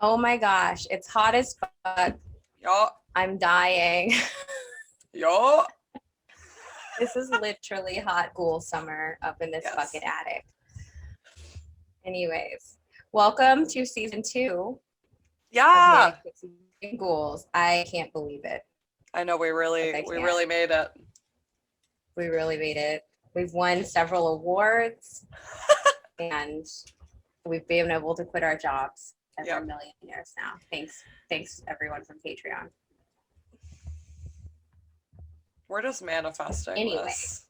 Oh my gosh, it's hot as fuck. Yeah. I'm dying. Yeah. This is literally hot ghoul summer up in this Yes. fucking attic. Anyways, welcome to season 2 of Yeah. Manic Pixie and Ghouls. I can't believe it. I know we really made it. We really made it. We've won several awards and we've been able to quit our jobs and we're millionaires now. Thanks everyone from Patreon. We're just manifesting Anyway. this.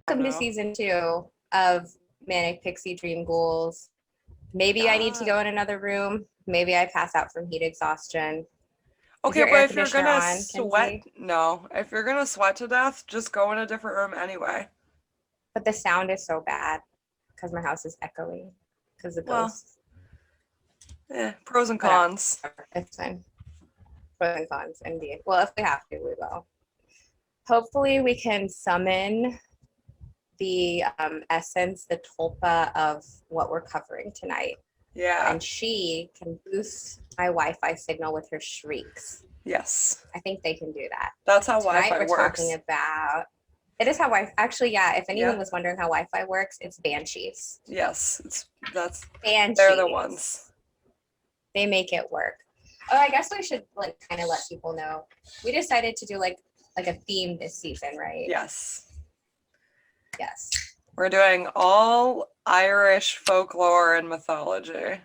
Welcome to season 2 of Manic Pixie Dream Ghouls. Maybe I need to go in another room. Maybe I pass out from heat exhaustion. Okay, but if you're gonna sweat, no. If you're gonna sweat to death, just go in a different room anyway. But the sound is so bad because my house is echoing because the ghosts. Pros and cons. It's fine. Pros and cons, indeed. Well, if we have to, we will. Hopefully, we can summon the essence, the tulpa of what we're covering tonight. Yeah. And she can boost my Wi-Fi signal with her shrieks. Yes. I think they can do that. That's how tonight Wi-Fi we're works. Talking about. It is how Wi-Fi. Actually, yeah. If anyone was wondering how Wi-Fi works, it's Banshees. Yes, that's Banshees. They're the ones. They make it work. Oh, I guess we should kind of let people know. We decided to do like a theme this season, right? Yes. Yes. We're doing all Irish folklore and mythology.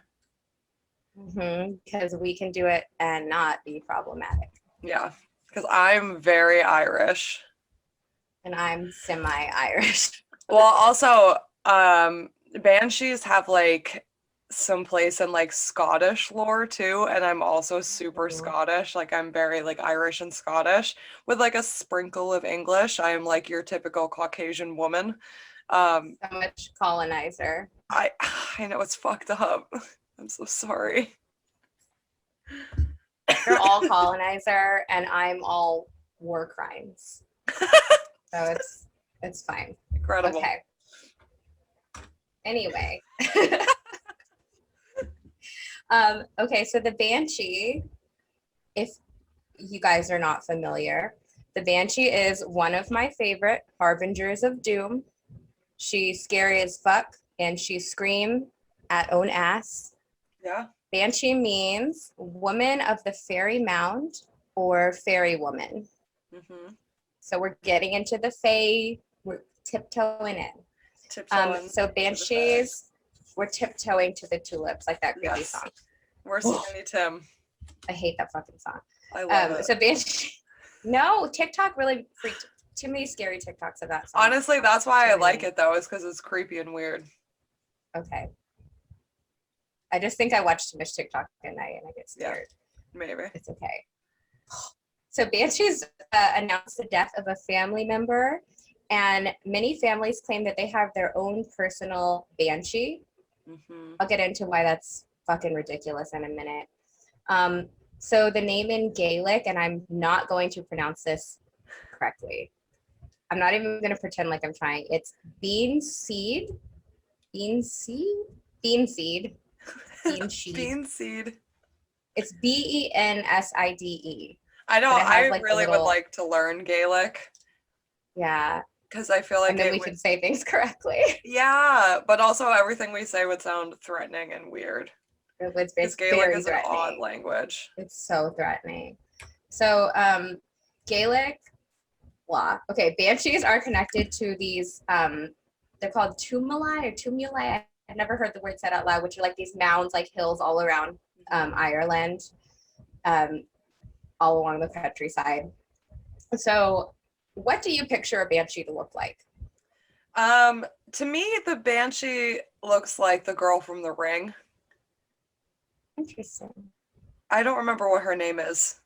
Because we can do it and not be problematic. Yeah, because I'm very Irish. And I'm semi-Irish. Well, also, Banshees have some place in Scottish lore too, and I'm also super Scottish. I'm very Irish and Scottish with a sprinkle of English. I am your typical Caucasian woman. So much colonizer. I know it's fucked up. I'm so sorry. You're all colonizer and I'm all war crimes. So it's fine. Incredible. Okay. Anyway. Okay, so the Banshee, if you guys are not familiar, the Banshee is one of my favorite harbingers of doom. She's scary as fuck and she scream at own ass. Yeah. Banshee means woman of the fairy mound or fairy woman. Mm-hmm. So we're getting into the fae. We're tiptoeing in. So Banshees, we're tiptoeing to the tulips, like that creepy song. Where's Tiny Tim? I hate that fucking song. I love it. So Banshee, no, TikTok really freaked. Too many scary TikToks of that song. Honestly, that's why I like it though, is because it's creepy and weird. Okay. I just think I watch too much TikTok at night and I get scared. Yeah, maybe. It's okay. So Banshees announced the death of a family member, and many families claim that they have their own personal Banshee. Mm-hmm. I'll get into why that's fucking ridiculous in a minute. So the name in Gaelic, and I'm not going to pronounce this correctly. I'm not even going to pretend like I'm trying. It's bean seed. Bean seed. It's Benside. I know. I really would like to learn Gaelic. Yeah. Because I feel like and then we could say things correctly. Yeah, but also everything we say would sound threatening and weird. Because Gaelic is an odd language. It's so threatening. So Gaelic, blah. Okay, Banshees are connected to these, they're called tumuli. I've never heard the word said out loud, which are these mounds, hills all around Ireland, all along the countryside. So what do you picture a Banshee to look like? To me, the Banshee looks like the girl from The Ring. Interesting. I don't remember what her name is.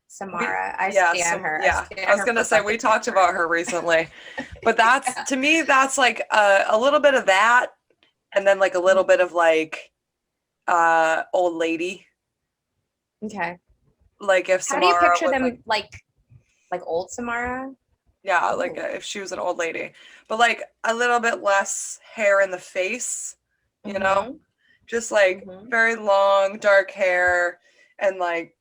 Samara. I stan her. I Yeah. stan I was her gonna for say we fucking talked picture. about her recently, but that's Yeah. to me that's like a little bit of that, and then like a little bit of like old lady. Okay. Like if How do you Samara picture was them like old Samara? yeah, like Ooh. if she was an old lady, but like a little bit less hair in the face, you know, Mm-hmm. just like Mm-hmm. very long dark hair and like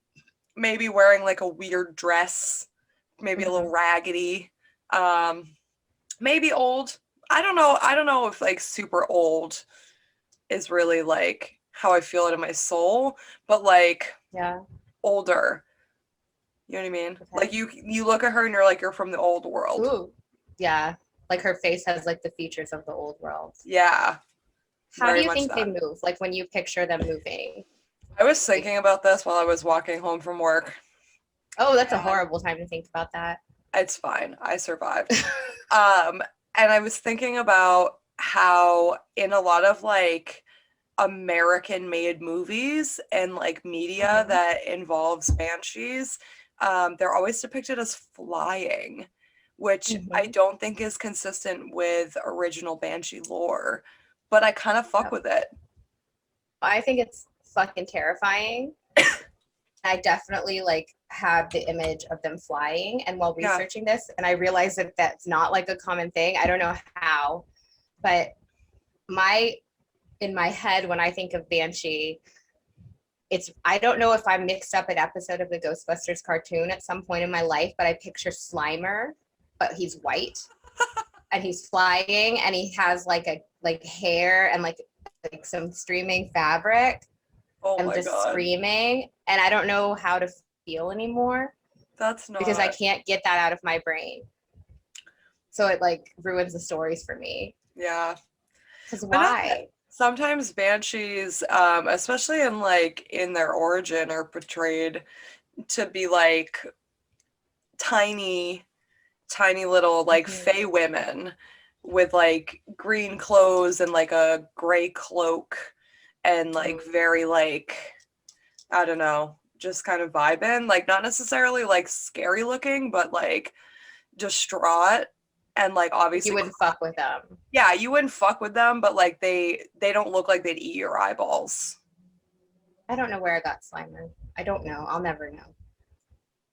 maybe wearing like a weird dress, maybe a Mm-hmm. little raggedy. Um, maybe old. I don't know. I don't know if like super old is really like how I feel it in my soul, but like Yeah. older. You know what I mean? Like Okay. you look at her and you're like you're from the old world. Ooh. Yeah. Like her face has like the features of the old world. Yeah, How do very you much think they that. move? Like when you picture them moving? I was Like, thinking about this while I was walking home from work. oh, that's a And horrible time to think about that. it's fine. I survived. Um, and I was thinking about how in a lot of like American made movies and like media Mm-hmm. that involves banshees, they're always depicted as flying, which I Mm-hmm. don't think is consistent with original banshee lore, but I kind of fuck Yep. with it. I think it's fucking terrifying. I definitely like have the image of them flying. And while Yeah. researching this, and I realized that that's not like a common thing. I don't know how, but my in my head when I think of Banshee, it's I don't know if I mixed up an episode of the Ghostbusters cartoon at some point in my life, but I picture Slimer, but he's white and he's flying and he has like a like hair and like some streaming fabric Oh and my just God. screaming and I don't know how to feel anymore That's because I not, can't get that out of my brain. So it like ruins the stories for me. yeah. Cause But no, why? sometimes banshees, especially in like in their origin, are portrayed to be like tiny, tiny little like Mm-hmm. fey women with like green clothes and like a gray cloak and like very like I don't know, just kind of vibing, like not necessarily like scary looking, but like distraught and like Like you obviously wouldn't fuck with them. yeah, you wouldn't fuck with them, but like they don't look like they'd eat your eyeballs. I don't know where I got Slimer. I don't know. I'll never know.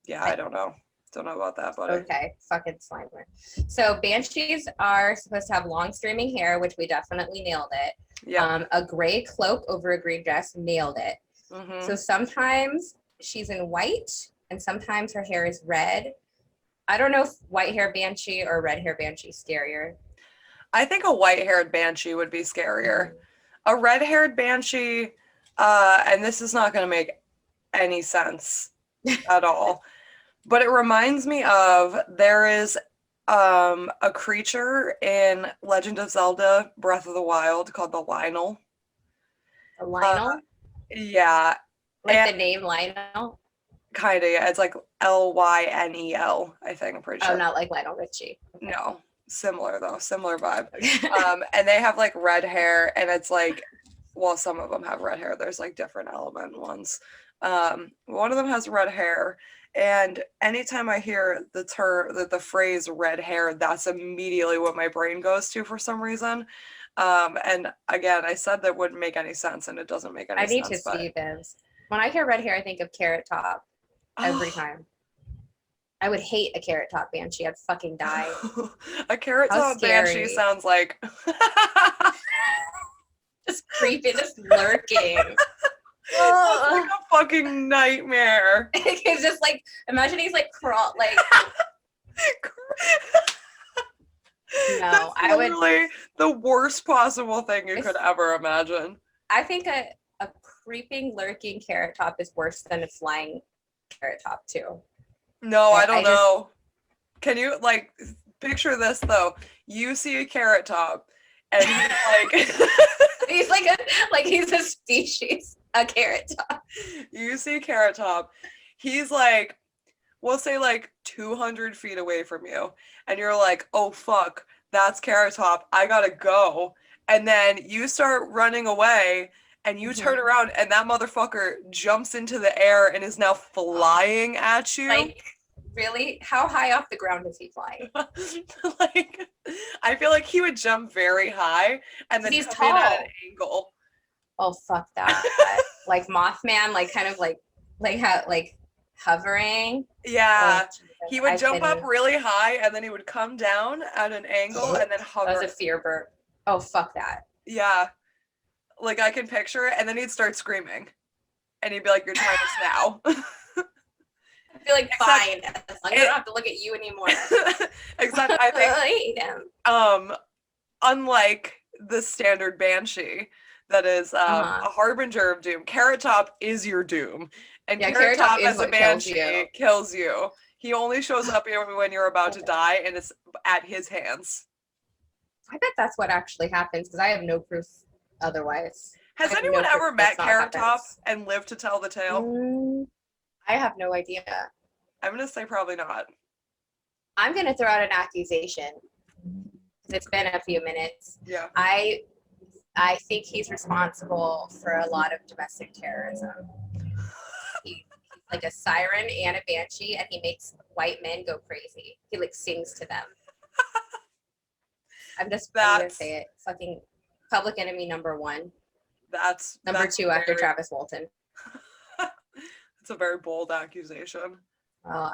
Yeah, I I, don't know. Don't know about that, buddy. okay, fucking Slimer. So banshees are supposed to have long streaming hair, which we definitely nailed it. Yep. A gray cloak over a green dress, nailed it. Mm-hmm. So sometimes she's in white and sometimes her hair is red. I don't know if white hair banshee or red hair banshee is scarier. I think a white-haired banshee would be scarier. Mm-hmm. A red-haired banshee, and this is not going to make any sense at all, but it reminds me of there is a creature in Legend of Zelda Breath of the Wild called the Lionel. A Uh, Lionel? yeah, Like and the name Lionel? kind of, yeah, it's like Lynel, I think, I'm pretty Oh, sure. not like Lionel Richie. Okay. No, similar though, similar vibe. Okay. And they have like red hair, and it's like, well, some of them have red hair. There's like different element ones. One of them has red hair, and anytime I hear the phrase red hair, that's immediately what my brain goes to for some reason. And again, I said that wouldn't make any sense, and it doesn't make any I need to sense, but see this. When I hear red hair, I think of Carrot Top every time. I would hate a Carrot Top banshee. I'd fucking die. a carrot How top banshee scary. sounds like Just creepy, just lurking. That's like Oh. a fucking nightmare. He's just like, imagine he's like crawl, like, no, That's I would, literally the worst possible thing you if, could ever imagine. I think a creeping, lurking Carrot Top is worse than a flying Carrot Top, too. No, I don't I just, know. Can you like picture this though? You see a carrot top and he's like he's like he's a species, a Carrot Top. you see carrot top. He's like we'll say like 200 feet away from you and you're like, "Oh fuck, that's carrot top. I got to go." And then you start running away and you turn around and that motherfucker jumps into the air and is now flying at you. Like, really? How high off the ground is he flying? Like, I feel like he would jump very high and then He's come in at an tall. angle. Oh, fuck that. Like Mothman, like kind of like hovering. Yeah. Oh, He would jump up couldn't. really high and then he would come down at an angle and then That hover. was a fear burp. Oh, fuck that. Yeah. Like, I can picture it, and then he'd start screaming. And he'd be like, your time is now. I feel like, fine, as long as I don't have to look at you anymore. Except I think, I hate him. unlike the standard Banshee, that is a harbinger of doom, Carrot Top is your doom. And Yeah, Carrot Top is as a what kills Banshee you. kills you. He only shows up when you're about to die, and it's at his hands. I bet that's what actually happens, because I have no proof otherwise. Has I have anyone no ever proof met that's not Carrot Top happens. and lived to tell the tale? I have no idea. I'm gonna say probably not. I'm gonna throw out an accusation. It's been a few minutes. Yeah. I think he's responsible for a lot of domestic terrorism. He's like a siren and a banshee, and he makes white men go crazy. He like sings to them. I'm gonna say it. Fucking public enemy #1. That's number 2 after Travis Walton. It's a very bold accusation. Oh,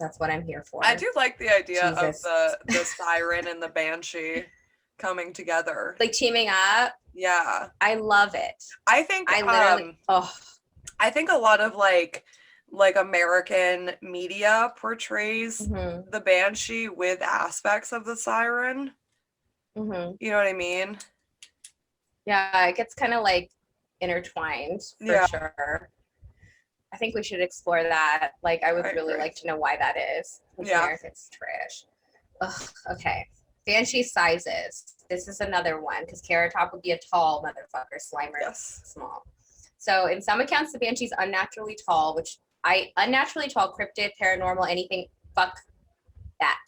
that's what I'm here for. I do like the idea Jesus. of the siren and the banshee coming together, like teaming up. Yeah, I love it. I think I literally I think a lot of like American media portrays the banshee with aspects of the siren. You know what I mean? Yeah, it gets kind of like intertwined for sure. I think we should explore that. Like, I would really like to know why that is. America's trash. Ugh, okay. Banshee sizes. This is another one, because Carrot Top would be a tall motherfucker. Slimer small. So in some accounts, the Banshee's unnaturally tall, unnaturally tall, cryptid, paranormal, anything. Fuck that.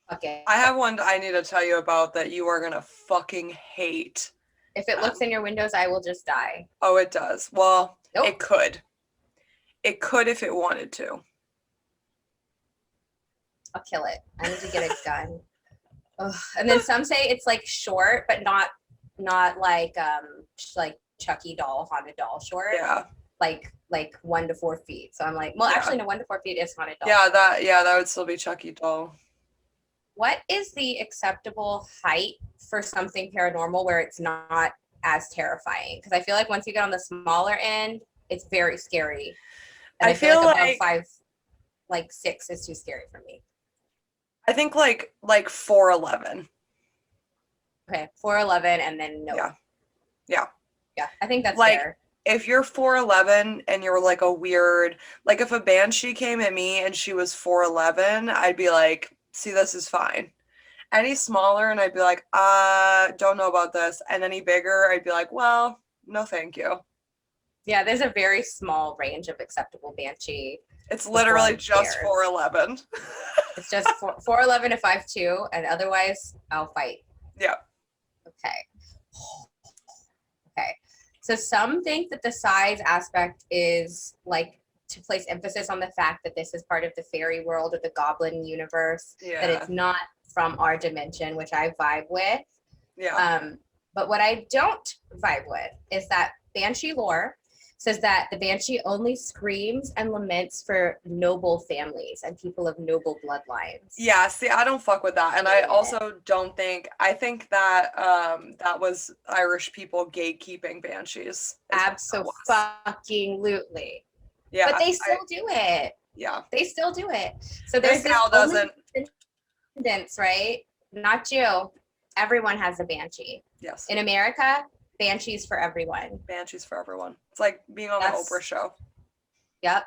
Fuck it. I have one I need to tell you about that you are gonna fucking hate. If it looks in your windows, I will just die. Oh, it does. Well, it could. It could if it wanted to. I'll kill it. I need to get a gun. Ugh. And then some say it's like short, but not like Chucky doll, haunted doll short. Yeah. Like 1 to 4 feet. So I'm like, well, actually, no, 1 to 4 feet is haunted doll. Yeah, that would still be Chucky doll. What is the acceptable height for something paranormal where it's not as terrifying? Because I feel like once you get on the smaller end, it's very scary. And I feel like above 5, 6 is too scary for me. I think like 4'11". Okay, 4'11", and then no. Yeah. I think that's like fair. If you're 4'11" and you're like a weird, like if a banshee came at me and she was 4'11", I'd be like, see, this is fine. Any smaller and I'd be like, don't know about this. And any bigger, I'd be like, well, no, thank you. Yeah, there's a very small range of acceptable banshee. It's literally just 4'11". It's just 4'11" to 5'2", and otherwise I'll fight. Yeah. Okay. So some think that the size aspect is like to place emphasis on the fact that this is part of the fairy world or the goblin universe, that it's not from our dimension, which I vibe with. Yeah. But what I don't vibe with is that Banshee lore says that the Banshee only screams and laments for noble families and people of noble bloodlines. Yeah, see, I don't fuck with that. And I also don't think, I think that that was Irish people gatekeeping Banshees. Absolutely. Yeah. But they still do it. Yeah. They still do it. So there's this descendants, right? Not you. Everyone has a Banshee. Yes. In America, Banshees for everyone. Banshees for everyone. It's like being on the Oprah show. Yep.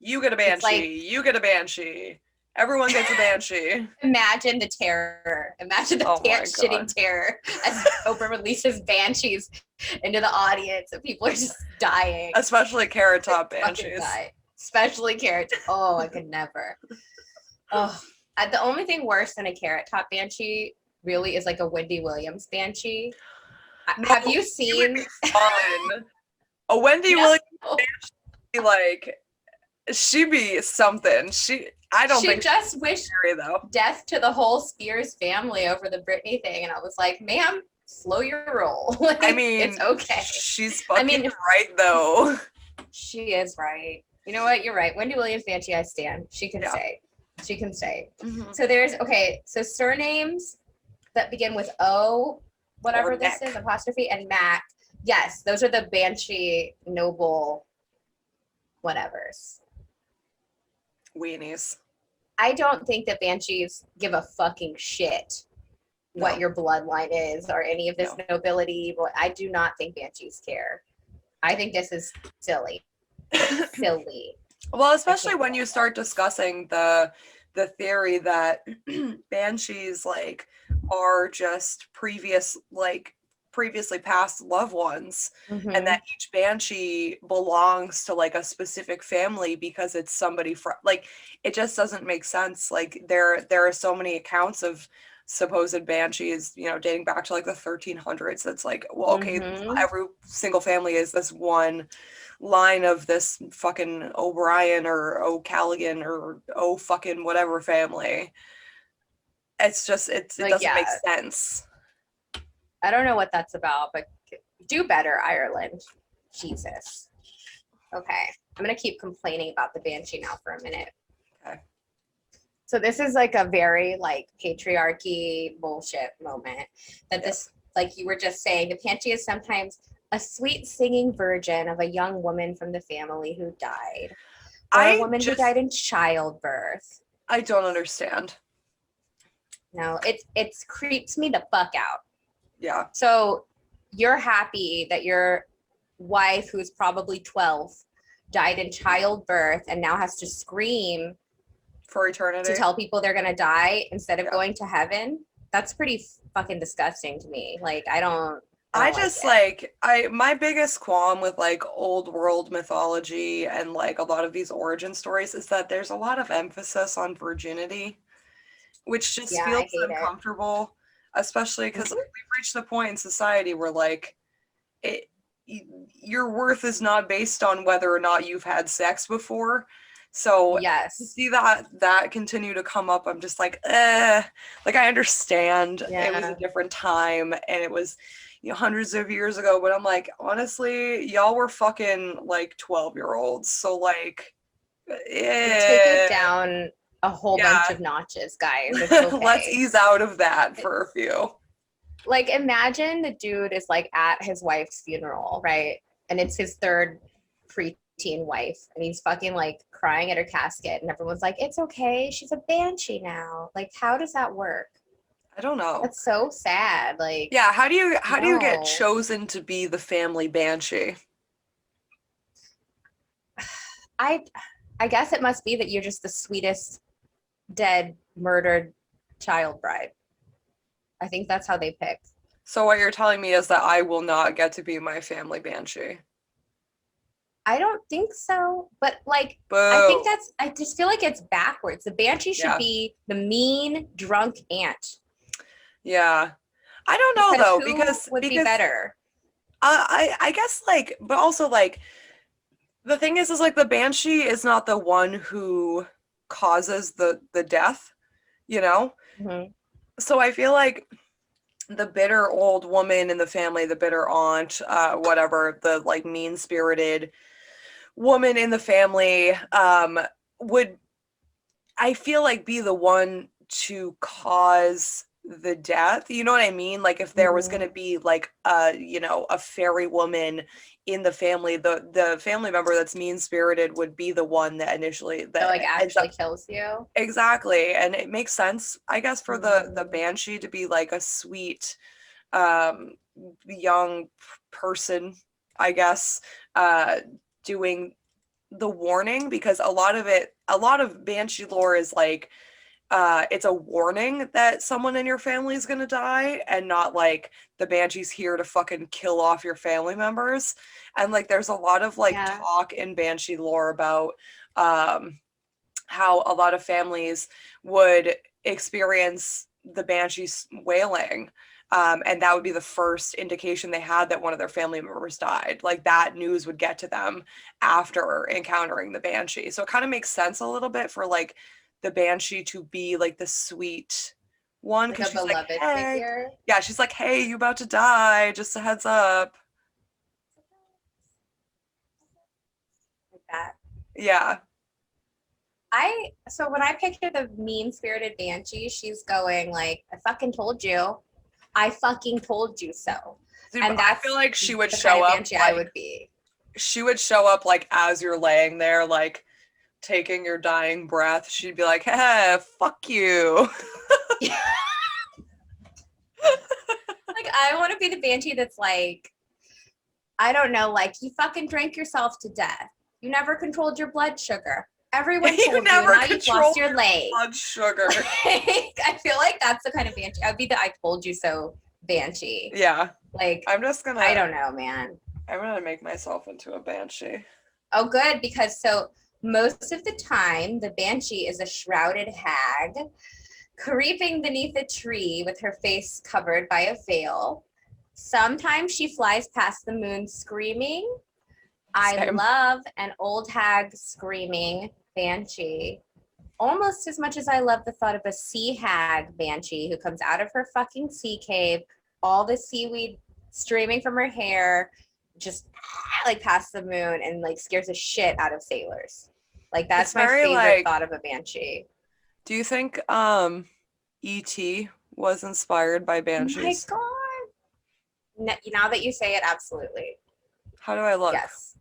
You get a Banshee. You get a Banshee. Everyone gets a Banshee. Imagine the terror. Imagine the pants-shitting terror as Oprah releases Banshees into the audience and people are just dying. Especially Carrot Top Banshees. Especially Carrot Top. Oh, I could never. Oh, the only thing worse than a Carrot Top Banshee really is like a Wendy Williams Banshee. No, Have you she would seen? be fun. A Wendy No. Williams Banshee, like, she'd be something. I don't She think just wished scary though. death to the whole Spears family over the Britney thing, and I was like, "Ma'am, slow your roll. Like, I mean, it's okay." she's I fucking mean, right though. she is right. You know what? You're right. Wendy Williams Banshee, I stand. She can Yeah. stay. She can stay. Mhm. So there's okay. So surnames that begin with O, whatever Or this Nick. is, apostrophe, and Mac. Yes, those are the Banshee noble whatevers. Weenies. I don't think that Banshees give a fucking shit what No. your bloodline is or any of this No. nobility. I do not think Banshees care. I think this is silly. Silly. Well, especially when you start discussing the theory that banshees like are just previously passed loved ones, and that each banshee belongs to like a specific family because it's somebody from like it just doesn't make sense. Like there are so many accounts of supposed banshees, dating back to like the 1300s. That's like, well, okay, every single family is this one line of this fucking O'Brien or O'Callaghan or fucking whatever family. It's just it Like, doesn't yeah, make sense. I don't know what that's about, but do better, Ireland. Jesus. Okay. I'm going to keep complaining about the Banshee now for a minute. Okay. So this is like a very like patriarchy bullshit moment that this, like you were just saying, the Banshee is sometimes a sweet singing virgin of a young woman from the family who died, or a woman who died in childbirth. I don't understand. No, it creeps me the fuck out. Yeah. So you're happy that your wife, who's probably 12, died in childbirth and now has to scream for eternity to tell people they're gonna die instead of going to heaven. That's pretty fucking disgusting to me. Like I just like my biggest qualm with like old world mythology and like a lot of these origin stories is that there's a lot of emphasis on virginity, which just feels uncomfortable, especially because we've reached the point in society where like your worth is not based on whether or not you've had sex before. So to see that continue to come up, I'm just like, like I understand it was a different time and it was hundreds of years ago, but I'm like, honestly, y'all were fucking like 12-year-olds. So like, take it down a whole bunch of notches, guys. It's okay. Let's ease out of that for a few. Like, imagine the dude is like at his wife's funeral, right? And it's his third preteen wife, and he's fucking like crying at her casket, and everyone's like, "It's okay, she's a banshee now." Like, how does that work? I don't know. That's so sad. Like, yeah, how do you get chosen to be the family banshee? I guess it must be that you're just the sweetest dead murdered child bride. I think that's how they pick. So what you're telling me is that I will not get to be my family banshee. I don't think so, but like, Boo. I just feel like it's backwards. The banshee should be the mean drunk aunt. Yeah, I don't know though, because would be better. I guess like, but also like, the thing is like the banshee is not the one who causes the death, So I feel like the bitter old woman in the family, the bitter aunt, whatever, the like mean-spirited woman in the family, would, I feel like, be the one to cause the death. You know what I mean? Like if there was going to be like a fairy woman in the family, the family member that's mean-spirited would be the one that initially actually kills you. Exactly. And it makes sense, I guess, for the banshee to be like a sweet young person, I guess, doing the warning, because a lot of banshee lore is like it's a warning that someone in your family is going to die, and not like the banshee's here to fucking kill off your family members. And like there's a lot of like talk in banshee lore about how a lot of families would experience the banshees wailing And that would be the first indication they had that one of their family members died. Like that news would get to them after encountering the Banshee. So it kind of makes sense a little bit for like the Banshee to be like the sweet one, Like because a she's like, beloved hey, figure. yeah, she's like, hey, you about to die, just a heads up. Like that. Yeah. So when I picture the mean-spirited Banshee, she's going like, I fucking told you. I fucking told you so. Dude, And I that's feel like she would the show kind of up Banshee I like would be. she would show up like as you're laying there, like taking your dying breath. She'd be like, hey, fuck you. Like, I want to be the Banshee that's like, I don't know, like, you fucking drank yourself to death. You never controlled your blood sugar. Everyone told you, and now you've lost your leg. Blood sugar. Like, I feel like that's the kind of Banshee. I would be the I told you so Banshee. Yeah. Like, I'm just gonna, I don't know, man. I'm gonna make myself into a Banshee. Oh, good, because so most of the time, the Banshee is a shrouded hag creeping beneath a tree with her face covered by a veil. Sometimes she flies past the moon screaming. I Same. love an old hag screaming Banshee almost as much as I love the thought of a sea hag Banshee who comes out of her fucking sea cave, all the seaweed streaming from her hair, just like past the moon and like scares the shit out of sailors. Like that's my favorite like, thought of a Banshee. Do you think E.T. was inspired by Banshees? Oh my God. Now that you say it, absolutely. How do I look? Yes.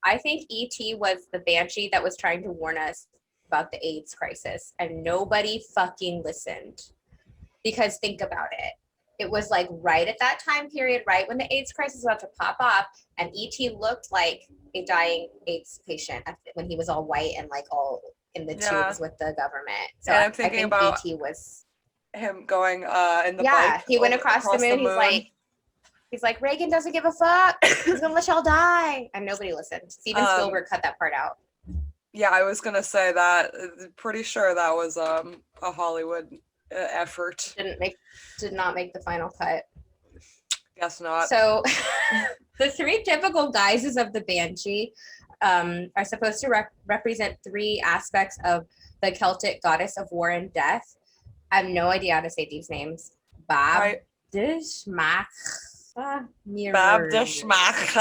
I think E.T. was the Banshee that was trying to warn us about the AIDS crisis, and nobody fucking listened. Because think about it. It was like right at that time period, right when the AIDS crisis was about to pop off, and E.T. looked like a dying AIDS patient when he was all white and like all in the tubes with the government. So and I'm thinking about E.T. was him going in the bike. Yeah, he went across the moon. He's like, Reagan doesn't give a fuck. He's gonna let y'all die. And nobody listened. Steven Spielberg cut that part out. Yeah, I was gonna say that. Pretty sure that was a Hollywood effort. Did not make the final cut. Guess not. So the three typical guises of the Banshee are supposed to represent three aspects of the Celtic goddess of war and death. I have no idea how to say these names. Bab Dishmach. Bab Dishmach.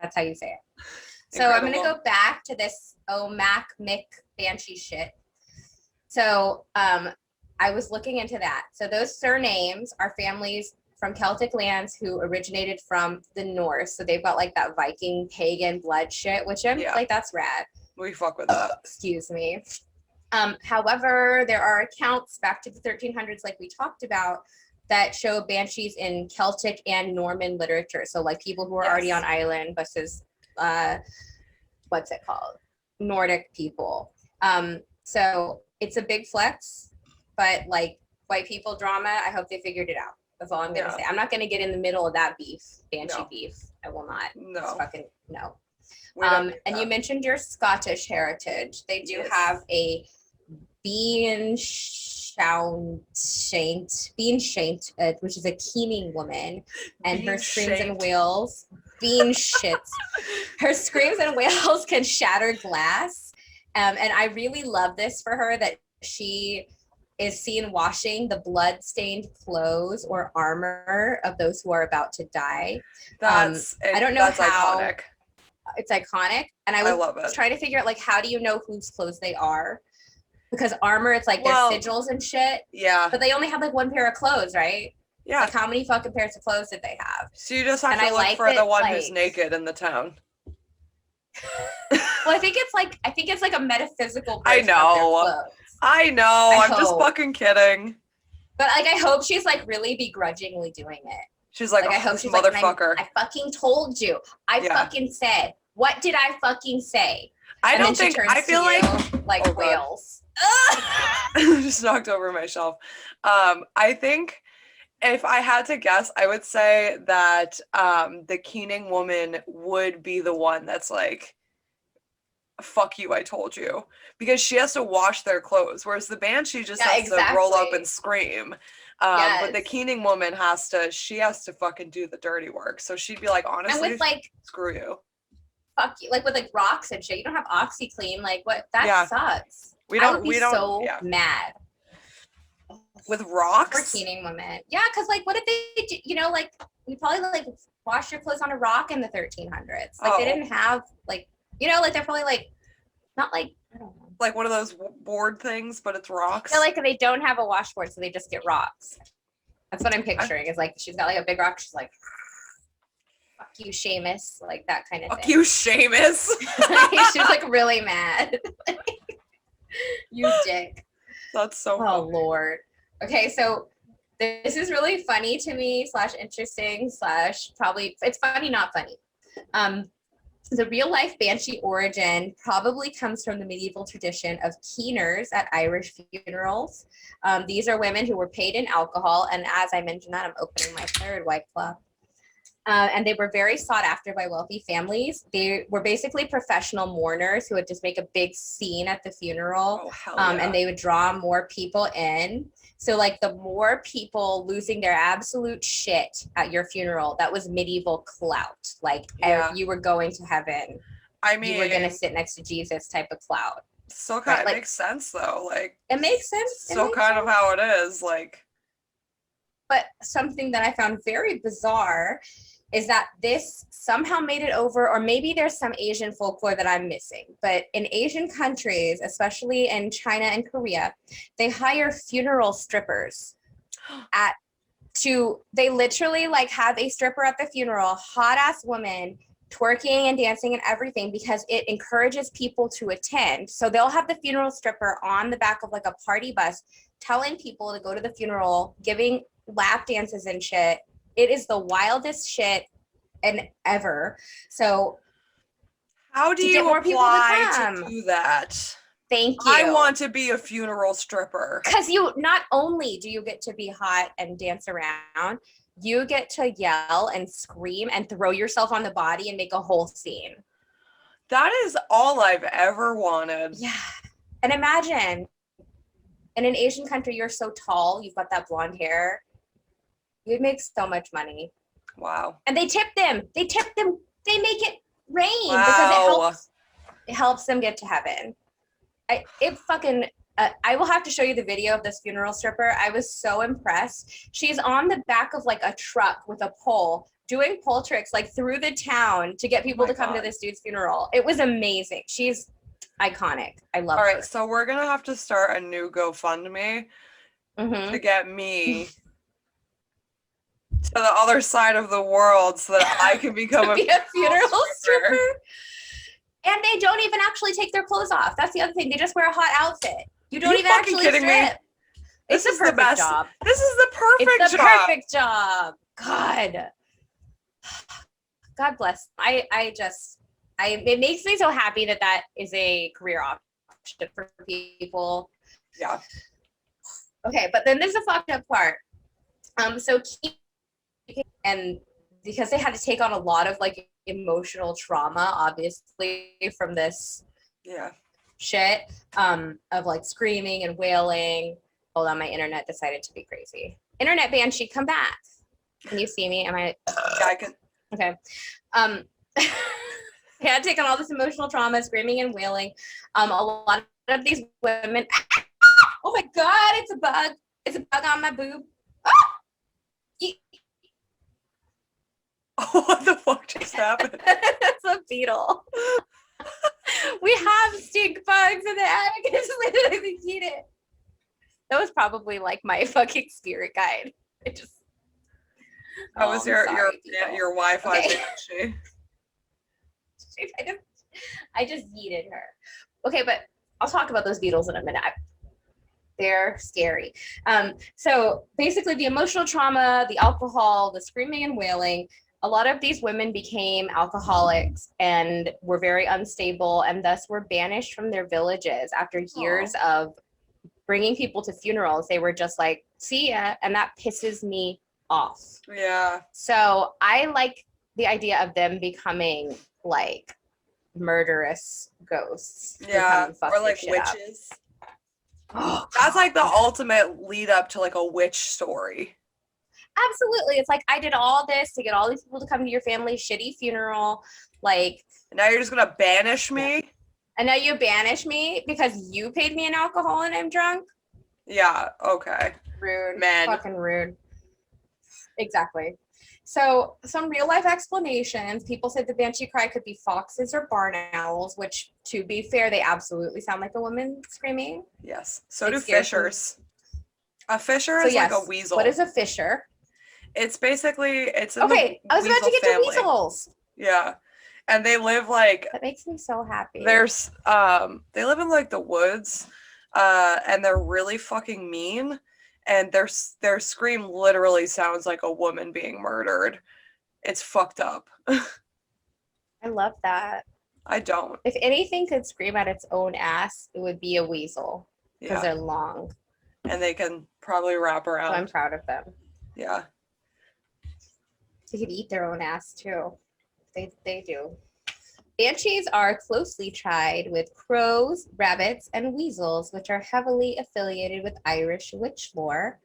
That's how you say it. So I'm going to go back to this Mac Mick Banshee shit. So I was looking into that. So those surnames are families from Celtic lands who originated from the Norse. So they've got like that Viking pagan blood shit, which I'm like, that's rad. We fuck with that. Excuse me. However, there are accounts back to the 1300s, like we talked about, that show banshees in Celtic and Norman literature. So like people who are already on island versus what's it called? Nordic people. So it's a big flex, but like white people drama, I hope they figured it out. That's all I'm gonna say. I'm not gonna get in the middle of that beef, Banshee beef. I will not. No. Just fucking no. And you mentioned your Scottish heritage. They do have a bean shaint, which is a keening woman, and her screams and wails. Bean shits. Her screams and wails can shatter glass. And I really love this for her, that she is seen washing the blood-stained clothes or armor of those who are about to die. I don't know how. Iconic. It's iconic. And I was trying to figure out, like, how do you know whose clothes they are? Because armor, it's like their sigils and shit. Yeah. But they only have like one pair of clothes, right? Yeah. Like how many fucking pairs of clothes did they have? So you just have to look for the one who's naked in the town. Well, I think it's like a metaphysical version of their clothes. I know. I'm just fucking kidding. But like, I hope she's like really begrudgingly doing it. She's like, I hope she's motherfucker. Like, I fucking told you. I fucking said. What did I fucking say? I don't think. I feel like whales. Just knocked over my shelf. I think if I had to guess, I would say that the keening woman would be the one that's like fuck you, I told you. Because she has to wash their clothes, whereas the Banshee just has to roll up and scream. But the Keening woman she has to fucking do the dirty work. So she'd be like, honestly, and with screw you. Fuck you. Like with rocks and shit. You don't have OxyClean. Like what? That sucks. I would be so mad. With rocks? For Keening women. Yeah, because like what if they do, you probably like wash your clothes on a rock in the 1300s. Like they didn't have like, they're probably like, not like, I don't know. Like one of those board things, but it's rocks? Yeah, like they don't have a washboard, so they just get rocks. That's what I'm picturing, is like she's got like a big rock, she's like, fuck you, Seamus, like that kind of thing. Fuck you, Seamus. She's like really mad. You dick. That's so funny. Oh, Lord. Okay, so this is really funny to me, / interesting, / probably, it's funny, not funny. The real life Banshee origin probably comes from the medieval tradition of keeners at Irish funerals. These are women who were paid in alcohol, and as I mentioned that, I'm opening my third White Claw. And they were very sought after by wealthy families. They were basically professional mourners who would just make a big scene at the funeral. Oh, hell yeah. And they would draw more people in. So like the more people losing their absolute shit at your funeral, that was medieval clout. Like you were going to heaven. I mean, you were going to sit next to Jesus type of clout. So kind of makes sense though. Like it makes sense. So kind of how it is. Like, but something that I found very bizarre is that this somehow made it over, or maybe there's some Asian folklore that I'm missing, but in Asian countries, especially in China and Korea, they hire funeral strippers they literally like have a stripper at the funeral, hot ass woman, twerking and dancing and everything, because it encourages people to attend. So they'll have the funeral stripper on the back of like a party bus, telling people to go to the funeral, giving lap dances and shit. It is the wildest shit ever. So how do you apply to do that? Thank you. I want to be a funeral stripper. Because you not only do you get to be hot and dance around, you get to yell and scream and throw yourself on the body and make a whole scene. That is all I've ever wanted. Yeah. And imagine, in an Asian country, you're so tall, you've got that blonde hair. You'd make so much money. Wow. And they tip them. They make it rain because it helps them get to heaven. I will have to show you the video of this funeral stripper. I was so impressed. She's on the back of like a truck with a pole, doing pole tricks like through the town to get people to come to this dude's funeral. It was amazing. She's iconic. I love her. All right, so we're gonna have to start a new GoFundMe to get me to the other side of the world so that I can become a funeral stripper. And they don't even actually take their clothes off. That's the other thing. They just wear a hot outfit. You don't even actually strip. Me? This is the best job. This is the perfect job. It's the perfect job. God bless. It makes me so happy that is a career option for people. Yeah. Okay, but then there's a fucked up part. And because they had to take on a lot of like emotional trauma, obviously, from this shit of like screaming and wailing. Hold on, my internet decided to be crazy. Internet Banshee, come back. Can you see me? Am I? Yeah, I can. Okay. They had to take on all this emotional trauma, screaming and wailing. A lot of these women. Oh my God! It's a bug. It's a bug on my boob. What the fuck just happened? It's a beetle. We have stink bugs in the attic. It's literally eat it. That was probably like my fucking spirit guide. That was your Wi-Fi Banshee. I just yeeted her. Okay, but I'll talk about those beetles in a minute. They're scary. So basically the emotional trauma, the alcohol, the screaming and wailing, a lot of these women became alcoholics and were very unstable and thus were banished from their villages after years of bringing people to funerals. They were just like, see ya, and that pisses me off. Yeah. So I like the idea of them becoming like murderous ghosts who come Yeah, and fuck or your like shit up. witches. Oh, That's like the ultimate lead up to like a witch story. absolutely. It's like, I did all this to get all these people to come to your family's shitty funeral. Like, And now you're just gonna banish me? and now you banish me because you paid me in alcohol and I'm drunk? Yeah, okay. Rude. Men. Fucking rude. Exactly. So, some real life explanations. People said the banshee cry could be foxes or barn owls, which, to be fair, they absolutely sound like a woman screaming. Yes. So It do scares me. fishers. A fisher So, is like a yes, weasel. what is a fisher? It's basically it's in Okay, the I was about weasel to get family. to weasels. Yeah. And they live like That makes me so happy. they live in like the woods, and they're really fucking mean, and their scream literally sounds like a woman being murdered. It's fucked up. I love that. I don't. If anything could scream at its own ass, it would be a weasel because Yeah. they're long. And they can probably wrap So I'm around. proud of them. Yeah. They could eat their own ass too. They do. Banshees are closely tied with crows, rabbits, and weasels, which are heavily affiliated with Irish witch lore.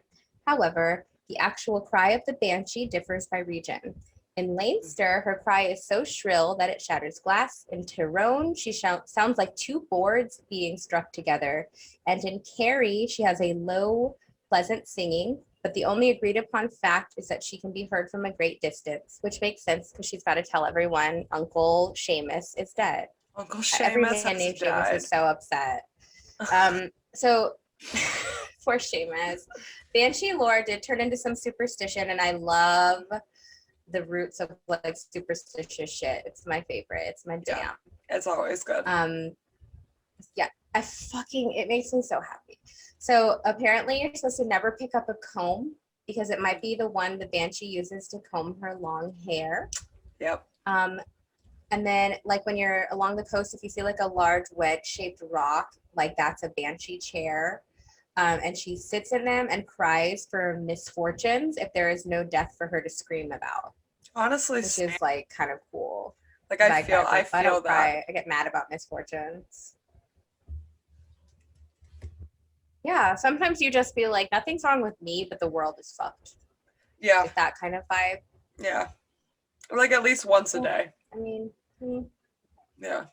However, the actual cry of the banshee differs by region. In Leinster, her cry is so shrill that it shatters glass. In Tyrone, she sounds like two boards being struck together. And in Kerry, she has a low, pleasant singing, but the only agreed upon fact is that she can be heard from a great distance, which makes sense because she's got to tell everyone Uncle Seamus is dead. Uncle Every Seamus man has named Seamus died. is so upset. So poor Seamus. Banshee lore did turn into some superstition, and I love the roots of like superstitious shit. It's my favorite. It's my jam. Yeah, it's always good. Yeah, it makes me so happy. So apparently you're supposed to never pick up a comb because it might be the one the banshee uses to comb her long hair. Yep. And then like when you're along the coast, if you see like a large wedge-shaped rock, like that's a banshee chair. And she sits in them and cries for misfortunes if there is no death for her to scream about. Honestly, which is like kind of cool. Like I feel don't that. Cry. I get mad about misfortunes. Yeah, sometimes you just feel like nothing's wrong with me, but the world is fucked. Yeah. Like that kind of vibe. Yeah. Like at least once a day. I mean, yeah.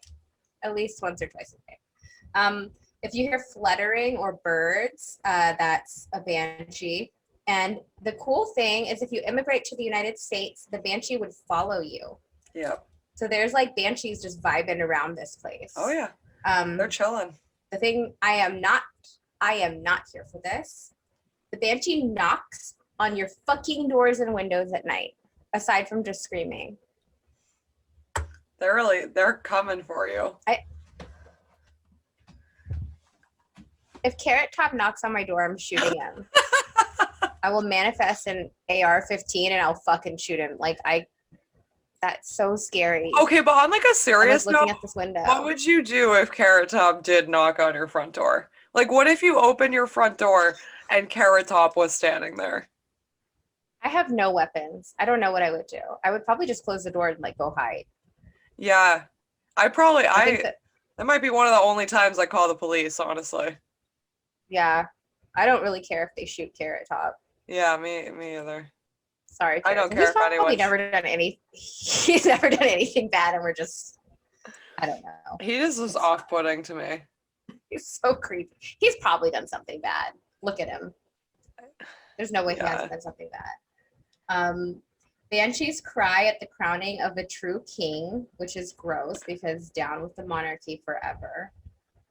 At least once or twice a day. If you hear fluttering or birds, that's a banshee. And the cool thing is if you immigrate to the United States, the banshee would follow you. Yep. So there's like banshees just vibing around this place. Oh yeah. They're chilling. The thing I am not here for this. The banshee knocks on your fucking doors and windows at night, aside from just screaming. They're coming for you. If Carrot Top knocks on my door, I'm shooting him. I will manifest an AR-15 and I'll fucking shoot him. That's so scary. Okay, but on like a serious note, looking at this window. What would you do if Carrot Top did knock on your front door? Like, what if you open your front door and Carrot Top was standing there? I have no weapons. I don't know what I would do. I would probably just close the door and go hide. Yeah, that might be one of the only times I call the police, honestly. Yeah, I don't really care if they shoot Carrot Top. Yeah, me either. Sorry, I don't care if anyone. He's never done anything bad, and we're just, I don't know. He just was off-putting to me. He's so creepy. He's probably done something bad. Look at him. There's no way he hasn't done something bad. Banshees cry at the crowning of a true king, which is gross because down with the monarchy forever.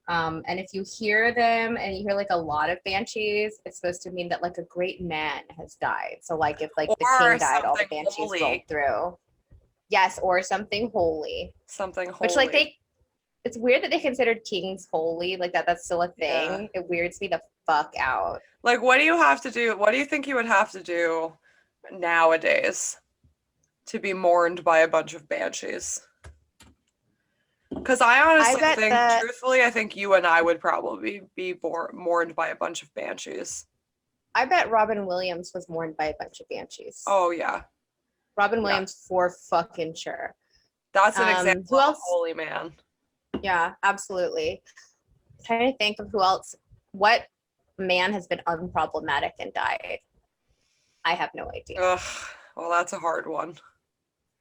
And if you hear them and you hear like a lot of banshees, it's supposed to mean that like a great man has died. So like if like the king died, all the banshees rolled through. Yes, or something holy. Something holy. Which like it's weird that they considered kings holy, like that's still a thing. Yeah. It weirds me the fuck out. Like what do you have to do? What do you think you would have to do nowadays to be mourned by a bunch of banshees? Because I honestly think, truthfully, I think you and I would probably be mourned by a bunch of banshees. I bet Robin Williams was mourned by a bunch of banshees. Oh, yeah. Robin Williams for fucking sure. That's an example Who of a else? holy man. Yeah, absolutely. I'm trying to think of who else. What man has been unproblematic and died? I have no idea. Ugh, well, that's a hard one.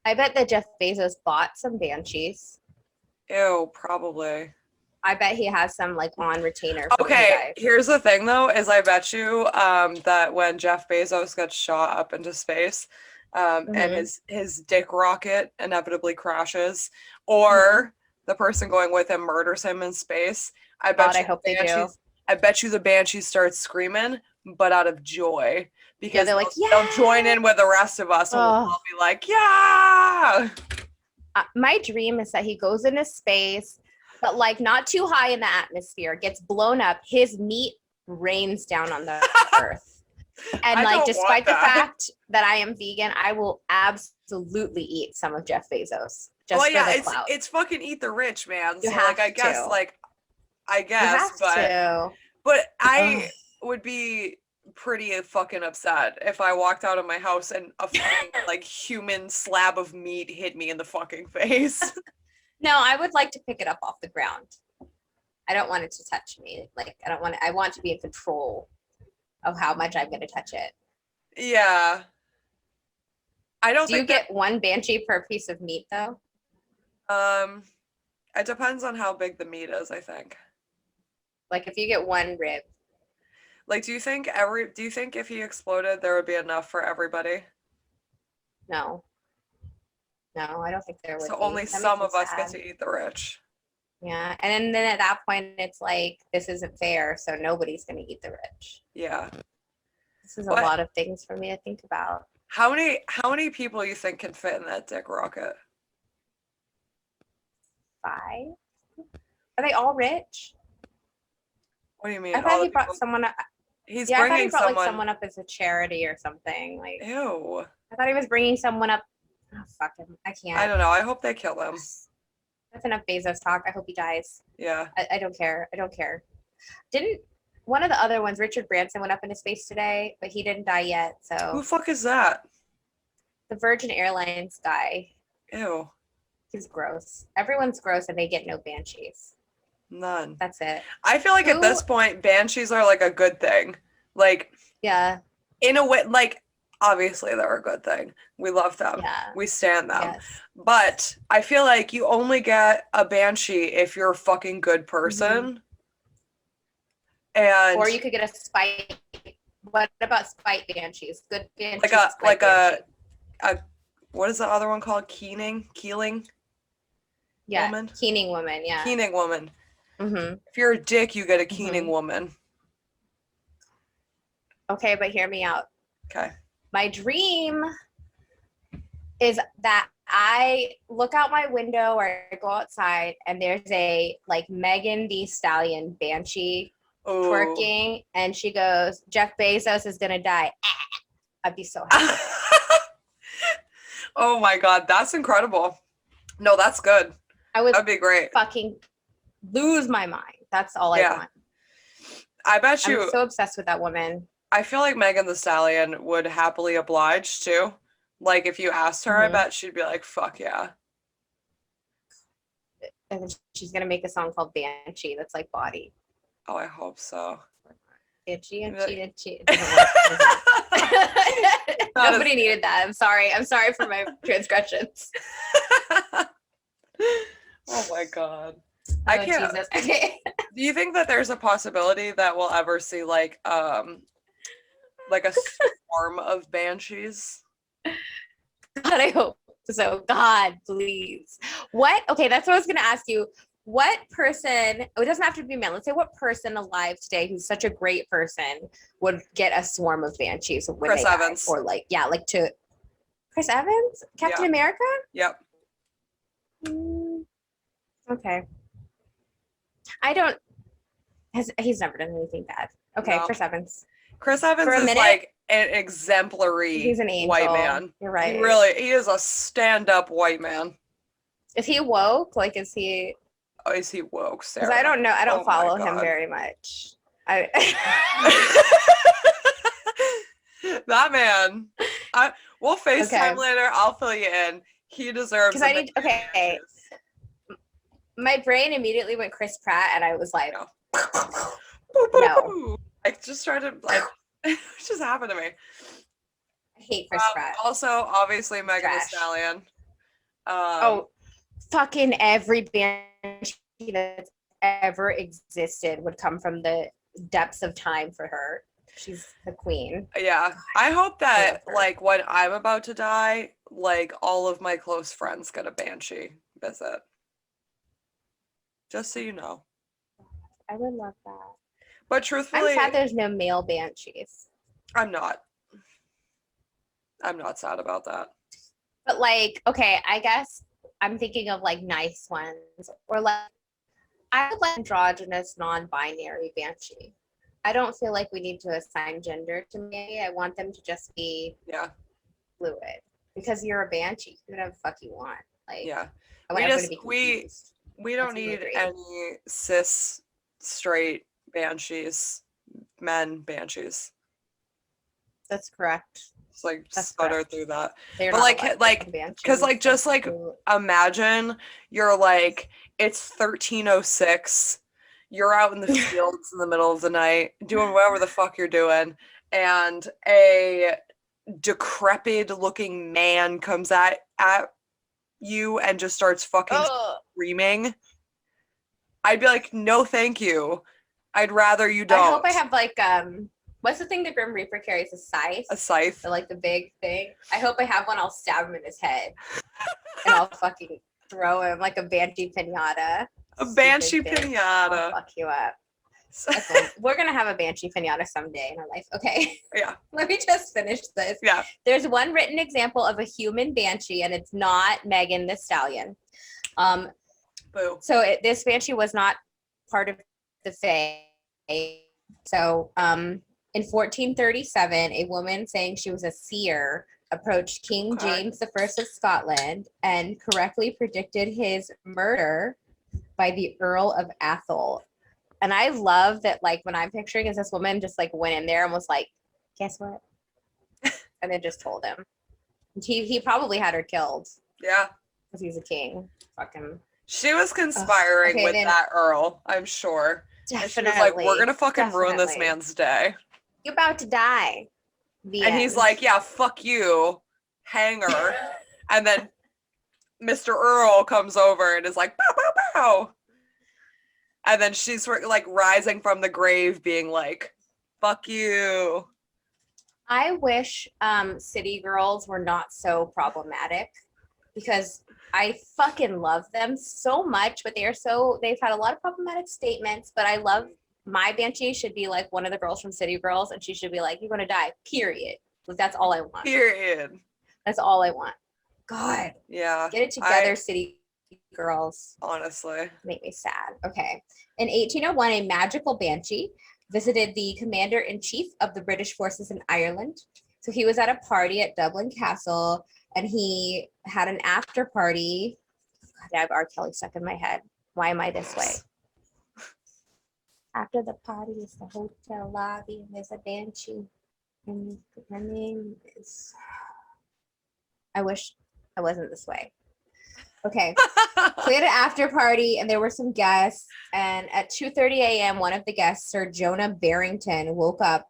I bet that Jeff Bezos bought some Banshees. Ew, probably. I bet he has some like on retainer for you Okay, guys. here's the thing though, is I bet you that when Jeff Bezos gets shot up into space, and his dick rocket inevitably crashes, or the person going with him murders him in space, I bet God, I hope they do. I bet you the Banshees start screaming, but out of joy. Because they're like, they'll join in with the rest of us and we'll all be like, yeah. My dream is that he goes into space, but like not too high in the atmosphere, gets blown up, his meat rains down on the earth. And like, despite the fact that I am vegan, I will absolutely eat some of Jeff Bezos. Just for the clout. It's fucking eat the rich, man. You so have like I guess to. like I guess, but I would be pretty fucking upset if I walked out of my house and a fucking like human slab of meat hit me in the fucking face. No, I would like to pick it up off the ground. I don't want it to touch me. Like I want to be in control of how much I'm going to touch it. Yeah. I don't think you get one Banshee per piece of meat though? It depends on how big the meat is, I think. Like if you get one rib. Like do you think if he exploded there would be enough for everybody? No, I don't think there would. So only some of us get to eat the rich. Yeah, and then at that point it's like this isn't fair, so nobody's going to eat the rich. Yeah. This is a lot of things for me to think about. How many people you think can fit in that dick rocket? 5? Are they all rich? What do you mean? I thought he brought someone up. He's bringing someone. Like someone up as a charity or something. Like, ew. I thought he was bringing someone up. Oh, fuck him. I can't. I don't know. I hope they kill him. That's enough Bezos talk. I hope he dies. Yeah. I don't care. Didn't one of the other ones, Richard Branson, went up into space today, but he didn't die yet. So who the fuck is that? The Virgin Airlines guy. Ew. He's gross. Everyone's gross and they get no Banshees. None. That's it. I feel like at this point, Banshees are like a good thing. Like, yeah. In a way, like, obviously they're a good thing. We love them. Yeah. We stand them. Yes. But I feel like you only get a Banshee if you're a fucking good person. And or you could get a spite. What about spite Banshees? Good Banshees. Like a what is the other one called? Keeling? Yeah. Woman? Keening woman, yeah. Keening woman. Mm-hmm. If you're a dick, you get a Keening woman. Okay, but hear me out. Okay. My dream is that I look out my window or I go outside and there's a like Megan Thee Stallion Banshee twerking and she goes, Jeff Bezos is gonna die. I'd be so happy. Oh my God, that's incredible. No, that's good. That'd be great. Fucking lose my mind. That's all I want. I bet you. I'm so obsessed with that woman. I feel like Megan Thee Stallion would happily oblige too. Like if you asked her, I bet she'd be like, "Fuck yeah." And then she's gonna make a song called Banshee that's like Body. Oh, I hope so. Itchy. Nobody needed that. I'm sorry for my transgressions. Oh my God. I can't. Jesus. Okay. Do you think that there's a possibility that we'll ever see like a swarm of Banshees? God, I hope so. God, please. What? Okay, that's what I was gonna ask you. What person, it doesn't have to be a man, let's say what person alive today who's such a great person would get a swarm of Banshees when Chris they Evans. Die? Or to Chris Evans? Captain America? Yep. Okay. He's never done anything bad. Okay, no. Chris Evans. Chris Evans is like an exemplary He's an angel. White man. You're right. He is a stand-up white man. Is he woke? Like, is he... Oh, is he woke, Sarah? Because I don't know. I don't follow him very much. That man. We'll FaceTime later. I'll fill you in. He deserves Because I a need, million okay, Banshees. my brain immediately went Chris Pratt, and I was like, No. Boo, boo, no, boo. I just tried to, it just happened to me. I hate Chris Pratt. Also, obviously, Megan Thee Trash. Stallion. Oh, fucking every Banshee that's ever existed would come from the depths of time for her. She's the queen. Yeah. I hope that, her. like, when I'm about to die, like, all of my close friends get a Banshee visit. Just so you know. I would love that. But I'm truthfully, sad there's no male Banshees. I'm not. I'm not sad about that. But like, okay, I guess I'm thinking of like nice ones, or like I would like androgynous, non-binary Banshee. I don't feel like we need to assign gender to me. I want them to just be Yeah. fluid because you're a Banshee. You can do whatever the fuck you want. Like, Yeah. I want everyone to be confused. We don't need any cis straight Banshees, men Banshees. That's correct. It's like That's stutter correct. through that. They're But not like because like just like imagine you're like it's 13:06, you're out in the fields in the middle of the night doing whatever the fuck you're doing, and a decrepit looking man comes at you and just starts fucking screaming. I'd be like, no thank you. I'd rather you don't. I hope I have like what's the thing the Grim Reaper carries? A scythe? A scythe. Like the big thing. I hope I have one. I'll stab him in his head. And I'll fucking throw him like a Banshee pinata. A Banshee pinata. I'll fuck you up. We're going to have a Banshee pinata someday in our life. Okay. Yeah. Let me just finish this. Yeah. There's one written example of a human Banshee, and it's not Megan Thee Stallion. Boo. So this Banshee was not part of the Fae. So in 1437, a woman saying she was a seer approached King James I of Scotland and correctly predicted his murder by the Earl of Atholl. And I love that, like, when I'm picturing is this woman just like went in there and was like, guess what? And then just told him. He probably had her killed. Yeah. Because he's a king. Fucking. She was conspiring with that Earl, I'm sure. Definitely. And she was like, we're going to fucking ruin this man's day. You're about to die. And he's like, yeah, fuck you, hanger. And then Mr. Earl comes over and is like, pow, pow, pow. And then she's like rising from the grave being like, fuck you. I wish city girls were not so problematic because I fucking love them so much, but they've had a lot of problematic statements, but I love my Banshee should be like one of the girls from City Girls, and she should be like, you're going to die, period. Like, that's all I want. Period. That's all I want. God. Yeah. Get it together, City Girls. Honestly. Make me sad. Okay. In 1801, a magical Banshee visited the commander-in-chief of the British forces in Ireland. So he was at a party at Dublin Castle, and he had an after party. God, I have R. Kelly stuck in my head. Why am I this way? After the party is the hotel lobby, and there's a Banshee. And her name is... I wish I wasn't this way. Okay. So we had an after party, and there were some guests. And at 2:30 a.m., one of the guests, Sir Jonah Barrington, woke up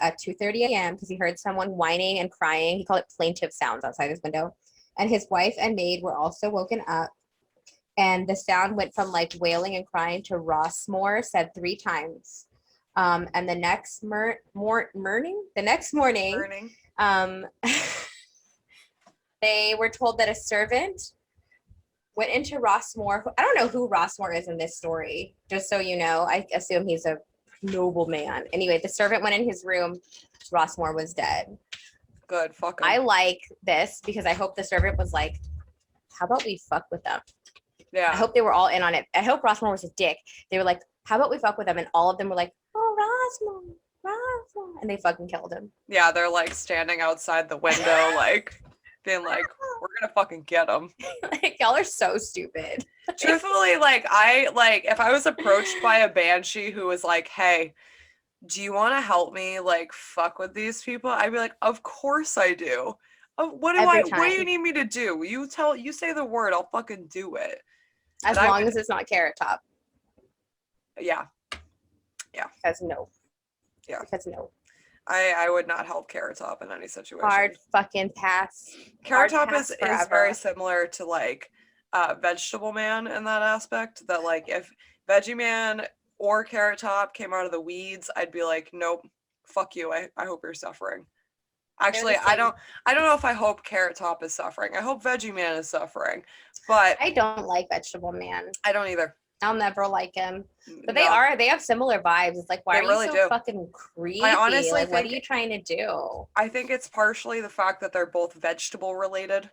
at 2:30 a.m. because he heard someone whining and crying. He called it plaintive sounds outside his window. And his wife and maid were also woken up. And the sound went from like wailing and crying to Rossmore said 3 times. And the next morning, they were told that a servant went into Rossmore. I don't know who Rossmore is in this story, just so you know. I assume he's a noble man. Anyway, the servant went in his room. Rossmore was dead. Good, fuck him. I like this because I hope the servant was like, how about we fuck with them? Yeah. I hope they were all in on it. I hope Rossmore was a dick. They were like, how about we fuck with them? And all of them were like, oh, Rossmore. And they fucking killed him. Yeah, they're like standing outside the window, like being like, we're gonna fucking get them. Like, y'all are so stupid. Truthfully, like, if I was approached by a Banshee who was like, hey, do you want to help me, like, fuck with these people? I'd be like, of course I do. What every what do you time. need me to do? You say the word, I'll fucking do it. As long as it's not Carrot Top. Yeah. Because no. Yeah. Because no. I would not help Carrot Top in any situation. Hard fucking pass. Carrot Top pass is forever. very similar to like Vegetable Man in that aspect. That like if Veggie Man or Carrot Top came out of the weeds, I'd be like, nope, fuck you. I hope you're suffering. Actually, I don't know if I hope Carrot Top is suffering. I hope Veggie Man is suffering, but I don't like Vegetable Man. I don't either. I'll never like him. But No. they have similar vibes. It's like, why They are really you so do. fucking creepy? I honestly like, what are think- you trying to do? I think it's partially the fact that they're both vegetable related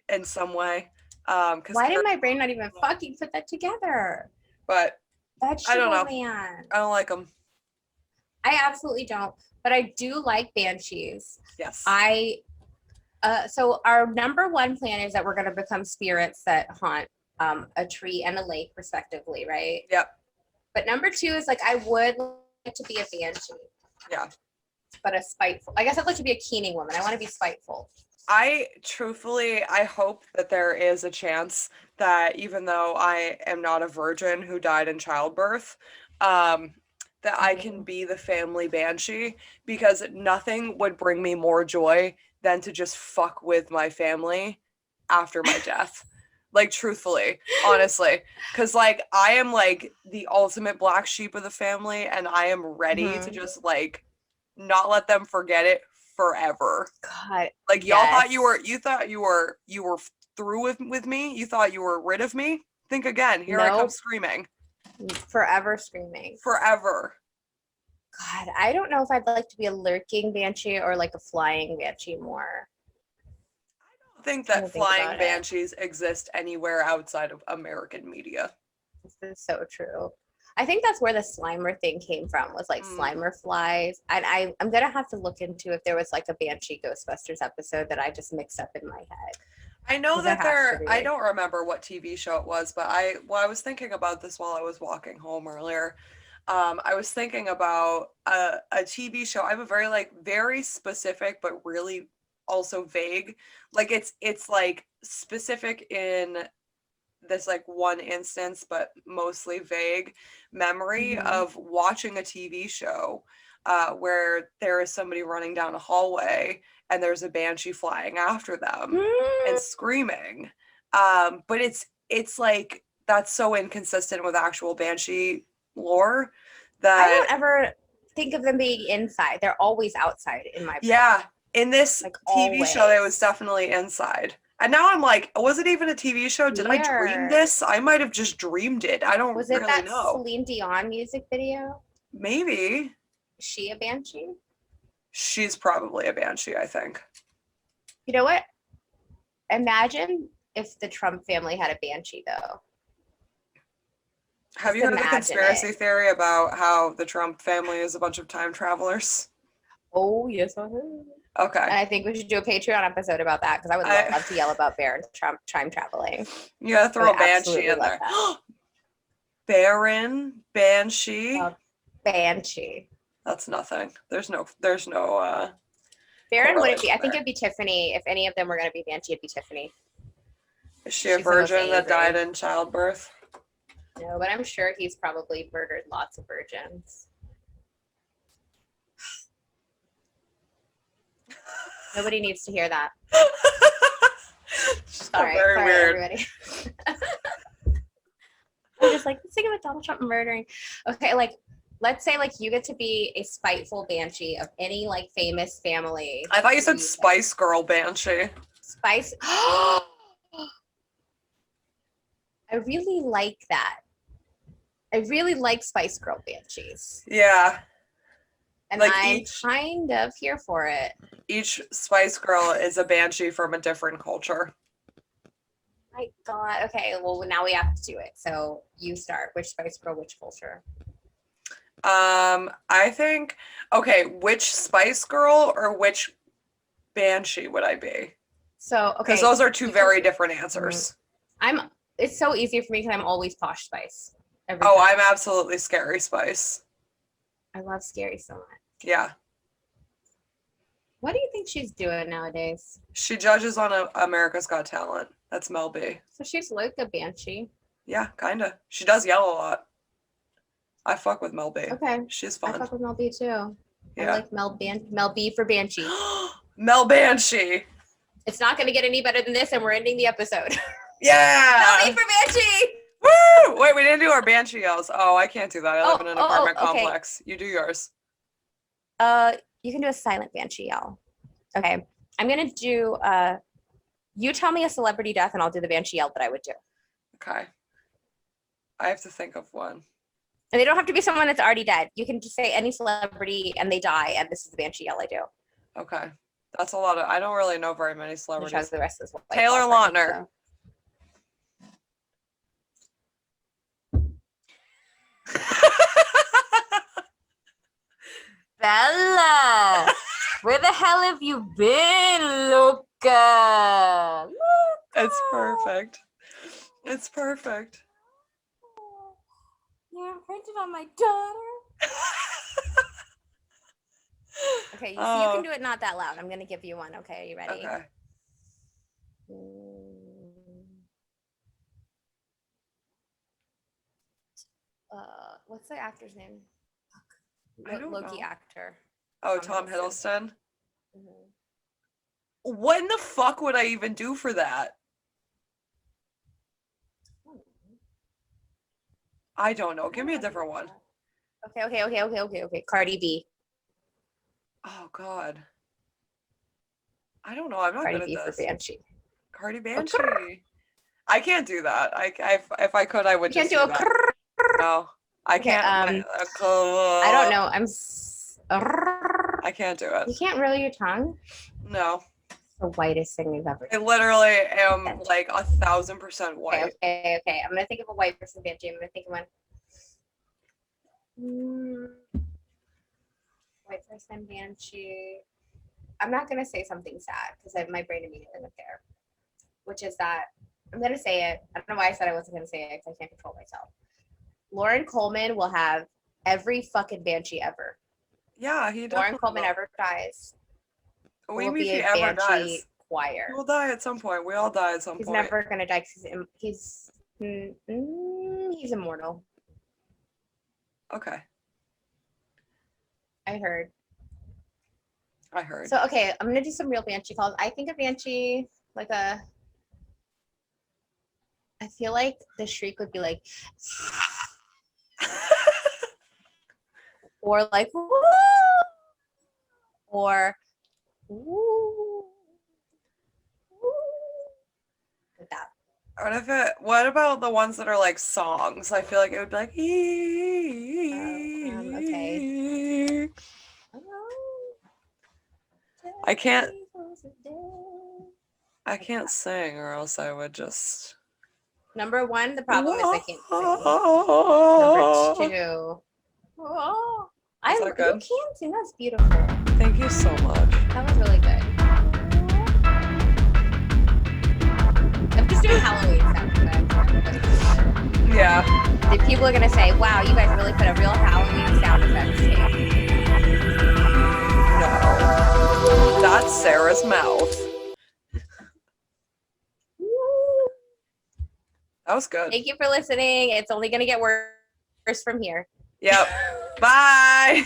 in some way. Why did my brain not even fucking put that together? But Vegetable don't know. Man. I don't like them. I absolutely don't. But I do like Banshees. Yes. So our number one plan is that we're going to become spirits that haunt a tree and a lake, respectively, right? Yep. But number two is like I would like to be a banshee. Yeah. But a spiteful. I guess I'd like to be a keening woman. I want to be spiteful. I hope that there is a chance that even though I am not a virgin who died in childbirth, that I can be the family banshee, because nothing would bring me more joy than to just fuck with my family after my death. Like, truthfully, honestly, because like I am like the ultimate black sheep of the family, and I am ready to just like not let them forget it forever. God, like y'all thought you were through with me. You thought you were rid of me. Think again. Here I come screaming. Forever screaming. Forever. God, I don't know if I'd like to be a lurking banshee or like a flying banshee more. I don't think that flying banshees exist anywhere outside of American media. This is so true. I think that's where the Slimer thing came from, was like Slimer flies. And I'm going to have to look into if there was like a Banshee Ghostbusters episode that I just mixed up in my head. I know that I don't remember what TV show it was, but I was thinking about this while I was walking home earlier. I was thinking about a TV show. I have a very specific, but really also vague. Like it's like specific in this like one instance, but mostly vague memory of watching a TV show where there is somebody running down a hallway and there's a banshee flying after them and screaming. But it's like that's so inconsistent with actual banshee lore that I don't ever think of them being inside. They're always outside in my brain. Yeah, in this like TV show, it was definitely inside. And now I'm like, was it even a TV show? Did I dream this? I might have just dreamed it. I don't really know. Was it that Celine Dion music video? Maybe. Is she a banshee? She's probably a banshee, I think. You know what? Imagine if the Trump family had a banshee, though. Have you heard the conspiracy theory about how the Trump family is a bunch of time travelers? Oh, yes, I heard. Okay. And I think we should do a Patreon episode about that, because I would love to yell about Baron Trump time traveling. You gotta throw a banshee in there. Baron, banshee. Banshee. That's nothing. There's no Baron wouldn't be. I think it'd be Tiffany. If any of them were gonna be banshee, it'd be Tiffany. Is she a virgin that died in childbirth? No, but I'm sure he's probably murdered lots of virgins. Nobody needs to hear that. Sorry, everybody. I'm just like, let's think about Donald Trump murdering. Okay, like, let's say like you get to be a spiteful banshee of any like famous family. I thought you said Spice Girl banshee. Spice. I really like that. I really like Spice Girl banshees. Yeah. And like I'm kind of here for it. Each Spice Girl is a banshee from a different culture. My God. Okay, well now we have to do it. So you start. Which Spice Girl, which culture? I think, okay, which Spice Girl or which banshee would I be? So, okay. Because those are two very different answers. It's so easy for me because I'm always Posh Spice. I'm absolutely Scary Spice. I love Scary so much. Yeah. What do you think she's doing nowadays? She judges on America's Got Talent. That's Mel B. So she's like a banshee. Yeah, kinda. She does yell a lot. I fuck with Mel B. Okay. She's I fun. fuck with Mel B too. Yeah. I like Mel B for Banshee. Mel Banshee. It's not going to get any better than this, and we're ending the episode. Yeah. Mel B for Banshee. Woo! Wait, we didn't do our Banshee yells. Oh, I can't do that. I live in an apartment okay. complex. You do yours. You can do a silent Banshee yell. Okay. I'm going to do, you tell me a celebrity death, and I'll do the Banshee yell that I would do. Okay. I have to think of one. And they don't have to be someone that's already dead. You can just say any celebrity, and they die, and this is the Banshee yell I do. Okay. That's a lot of, I don't really know very many celebrities. The rest is Taylor Lautner. Bella, where the hell have you been, Luca? It's perfect. It's perfect. Yeah, printed on my daughter. Okay, so you can do it not that loud. I'm gonna give you one. Okay, are you ready? Okay. What's the actor's name? I don't Loki know. actor. Oh, Tom Hiddleston. Mm-hmm. What in the fuck would I even do for that? I don't know. Give me a different one. Okay. Cardi B. Oh God. I don't know. I'm not good at Cardi B this. for Banshee. Cardi Banshee. I can't do that. If I could, I would You just can't do do a. that. No, I can't. I don't know. I can't do it. You can't roll your tongue. No. The whitest thing we've ever I done. literally am like 1,000% white. Okay. I'm gonna think of a white person Banshee. I'm gonna think of one. White person Banshee. I'm not gonna say something sad because my brain immediately went there, which is that I'm gonna say it. I don't know why I said I wasn't gonna say it because I can't control myself. Lauren Coleman will have every fucking Banshee ever. Yeah, he definitely Lauren Coleman will. ever dies. What do you mean he ever dies? Choir. He will die at some point. We all die at some He's point. never gonna die because he's immortal. Okay. I heard. I So okay, I'm gonna do some real Banshee calls. I think of Banshee like a. I feel like the shriek would be like, or like, woo, or woo, like that. What about the ones that are like songs? I feel like it would be like. Okay. I can't sing, or else I would just. Number one, the problem is I can't sing. Number two, that good? You can sing. That's beautiful. Thank you so much. That was really good. I'm just doing Halloween sound. Yeah. The people are gonna say, "Wow, you guys really put a real Halloween sound effect tape." No, that's Sarah's mouth. That was good. Thank you for listening. It's only gonna get worse from here. Yep. Bye.